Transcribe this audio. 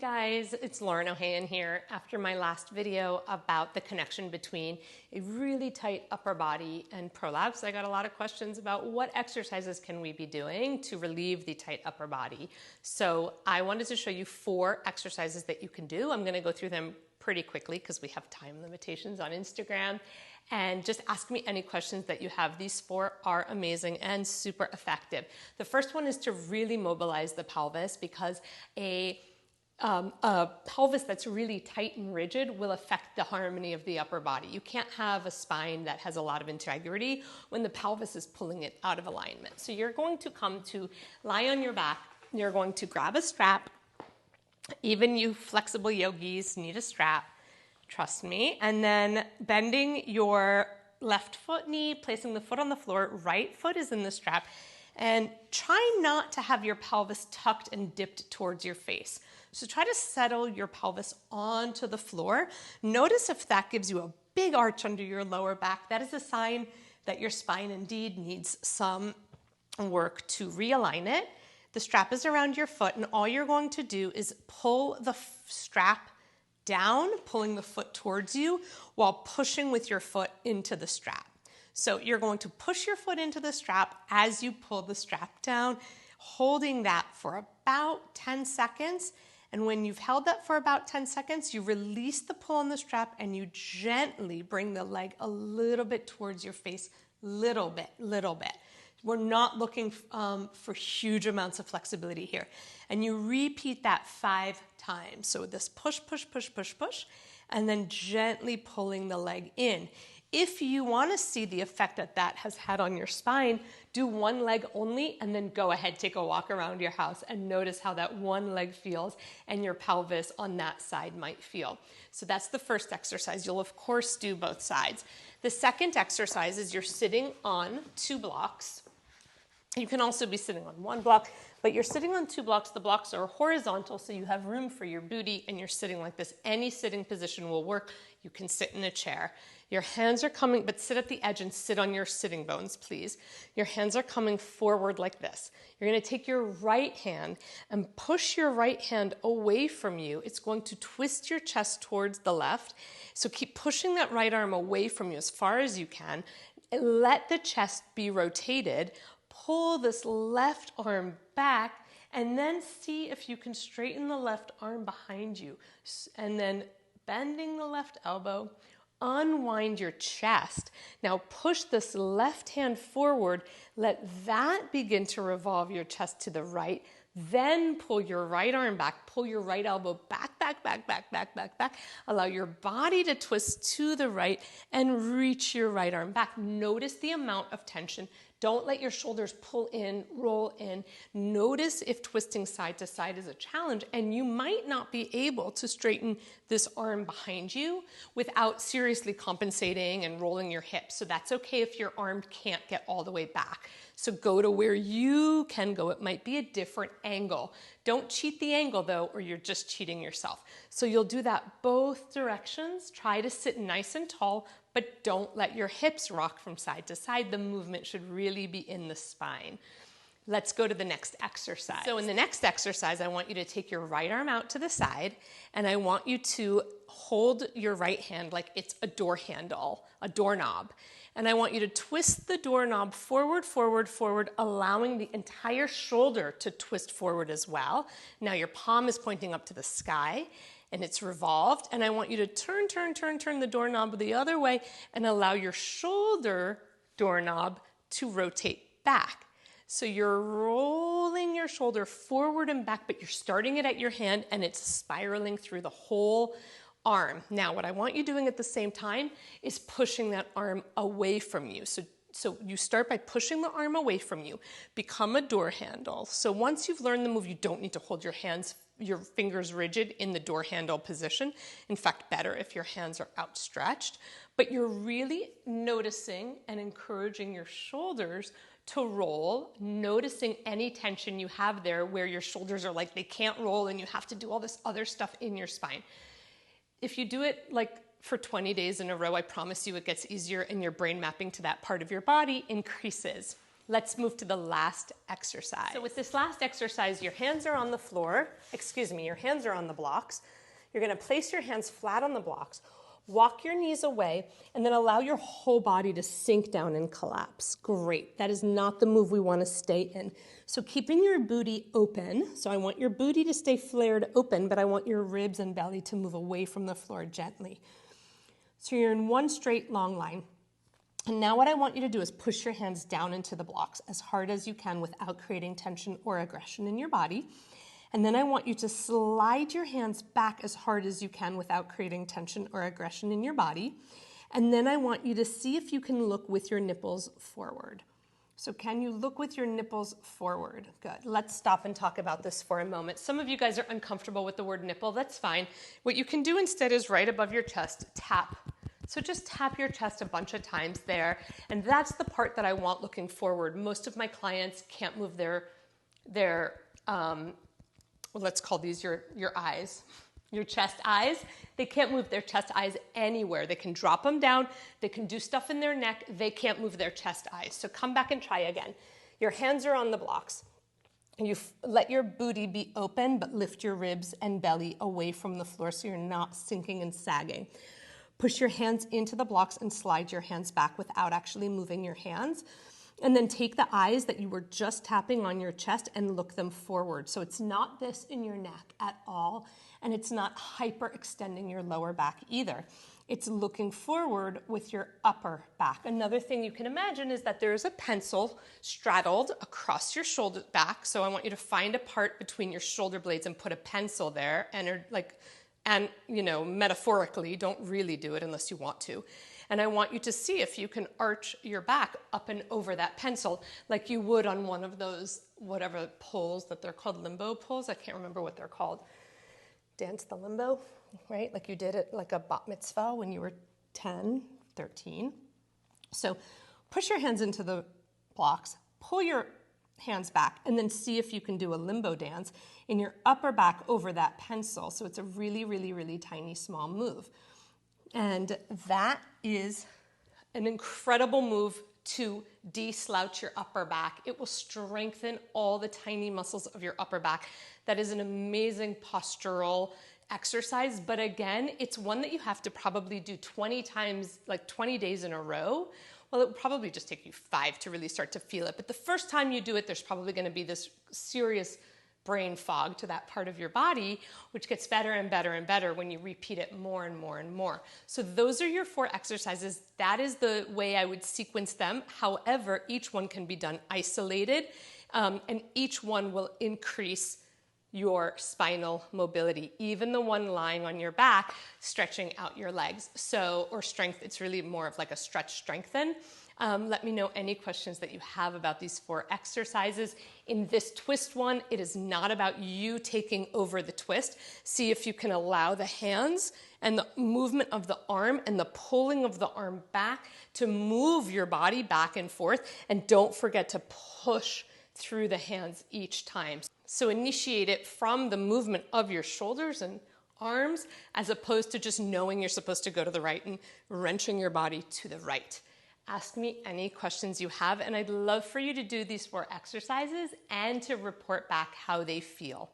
guys, it's Ohayon here. After my last video about the connection between a really tight upper body and prolapse, I got a lot of questions about what exercises can we be doing to relieve the tight upper body. So I wanted to show you 4 exercises that you can do. I'm going to go through them pretty quickly because we have time limitations on Instagram. And just ask me any questions that you have. These 4 are amazing and super effective. The first one is to really mobilize the pelvis, because a pelvis that's really tight and rigid will affect the harmony of the upper body. You can't have a spine that has a lot of integrity when the pelvis is pulling it out of alignment. So you're going to come to lie on your back. You're going to grab a strap. Even you flexible yogis need a strap. Trust me. And then bending your left foot knee, placing the foot on the floor, right foot is in the strap, and try not to have your pelvis tucked and dipped towards your face. So try to settle your pelvis onto the floor. Notice if that gives you a big arch under your lower back. That is a sign that your spine indeed needs some work to realign it. The strap is around your foot, and all you're going to do is pull the strap down, pulling the foot towards you while pushing with your foot into the strap. So you're going to push your foot into the strap as you pull the strap down, holding that for about 10 seconds. And when you've held that for about 10 seconds, you release the pull on the strap and you gently bring the leg a little bit towards your face, little bit. We're not looking for huge amounts of flexibility here. And you repeat that 5 times. So this push, and then gently pulling the leg in. If you want to see the effect that that has had on your spine, do one leg only and then go ahead, take a walk around your house and notice how that one leg feels and your pelvis on that side might feel. So that's the first exercise. You'll of course do both sides. The second exercise is you're sitting on 2 blocks. You can also be sitting on 1 block, but you're sitting on 2 blocks. The blocks are horizontal, so you have room for your booty, and you're sitting like this. Any sitting position will work. You can sit in a chair. Your hands are coming, but sit at the edge and sit on your sitting bones, please. Your hands are coming forward like this. You're going to take your right hand and push your right hand away from you. It's going to twist your chest towards the left. So keep pushing that right arm away from you as far as you can. Let the chest be rotated. Pull this left arm back, and then see if you can straighten the left arm behind you. And then bending the left elbow, unwind your chest. Now push this left hand forward. Let that begin to revolve your chest to the right. Then pull your right arm back, pull your right elbow back. Allow your body to twist to the right and reach your right arm back. Notice the amount of tension. Don't let your shoulders pull in, roll in. Notice if twisting side to side is a challenge, and you might not be able to straighten this arm behind you without seriously compensating and rolling your hips. So that's okay if your arm can't get all the way back. So go to where you can go. It might be a different angle. Don't cheat the angle though, or you're just cheating yourself. So you'll do that both directions. Try to sit nice and tall, but don't let your hips rock from side to side. The movement should really be in the spine. Let's go to the next exercise. So in the next exercise, I want you to take your right arm out to the side, and I want you to hold your right hand like it's a door handle, a doorknob. And I want you to twist the doorknob forward, allowing the entire shoulder to twist forward as well. Now your palm is pointing up to the sky, and it's revolved. And I want you to turn the doorknob the other way and allow your shoulder doorknob to rotate back. So you're rolling your shoulder forward and back, but you're starting it at your hand and it's spiraling through the whole arm. Now, what I want you doing at the same time is pushing that arm away from you. So you start by pushing the arm away from you, become a door handle. So once you've learned the move, you don't need to hold your fingers rigid in the door handle position. In fact, better if your hands are outstretched, but you're really noticing and encouraging your shoulders to roll, noticing any tension you have there where your shoulders are like they can't roll and you have to do all this other stuff in your spine. If you do it like for 20 days in a row, I promise you it gets easier and your brain mapping to that part of your body increases. let's move to the last exercise. So with this last exercise, your hands are on the floor, your hands are on the blocks. You're gonna place your hands flat on the blocks, walk your knees away, and then allow your whole body to sink down and collapse. Great, that is not the move we wanna stay in. So keeping your booty open, so I want your booty to stay flared open, but I want your ribs and belly to move away from the floor gently. So you're in one straight long line. And now what I want you to do is push your hands down into the blocks as hard as you can without creating tension or aggression in your body. And then I want you to slide your hands back as hard as you can without creating tension or aggression in your body. And then I want you to see if you can look with your nipples forward. So can you look with your nipples forward? Good. Let's stop and talk about this for a moment. Some of you guys are uncomfortable with the word nipple. That's fine. What you can do instead is right above your chest, tap. So just tap your chest a bunch of times there. And that's the part that I want looking forward. Most of my clients can't move their let's call these your eyes, your chest eyes. They can't move their chest eyes anywhere. They can drop them down. They can do stuff in their neck. They can't move their chest eyes. So come back and try again. Your hands are on the blocks. You let your booty be open, but lift your ribs and belly away from the floor so you're not sinking and sagging. Push your hands into the blocks and slide your hands back without actually moving your hands. And then take the eyes that you were just tapping on your chest and look them forward. So it's not this in your neck at all, and it's not hyperextending your lower back either. It's looking forward with your upper back. Another thing you can imagine is that there is a pencil straddled across your shoulder back. So I want you to find a part between your shoulder blades and put a pencil there, and metaphorically, don't really do it unless you want to. And I want you to see if you can arch your back up and over that pencil like you would on one of those, whatever poles that they're called, limbo poles. I can't remember what they're called. Dance the limbo, right? Like you did it like a bat mitzvah when you were 10, 13. So push your hands into the blocks, pull your hands back, and then see if you can do a limbo dance in your upper back over that pencil. So it's a really, really, really tiny, small move. And that is an incredible move to de-slouch your upper back. It will strengthen all the tiny muscles of your upper back. That is an amazing postural exercise. But again, it's one that you have to probably do 20 times, like 20 days in a row. Well, it would probably just take you 5 to really start to feel it. But the first time you do it, there's probably going to be this serious brain fog to that part of your body, which gets better and better and better when you repeat it more and more and more. So those are your 4 exercises. That is the way I would sequence them. However, each one can be done isolated, and each one will increase your spinal mobility, even the one lying on your back, stretching out your legs. So, or strength, it's really more of like a stretch strengthen. Let me know any questions that you have about these 4 exercises. In this twist one, it is not about you taking over the twist. See if you can allow the hands and the movement of the arm and the pulling of the arm back to move your body back and forth. And don't forget to push through the hands each time. So initiate it from the movement of your shoulders and arms, as opposed to just knowing you're supposed to go to the right and wrenching your body to the right. Ask me any questions you have, and I'd love for you to do these 4 exercises and to report back how they feel.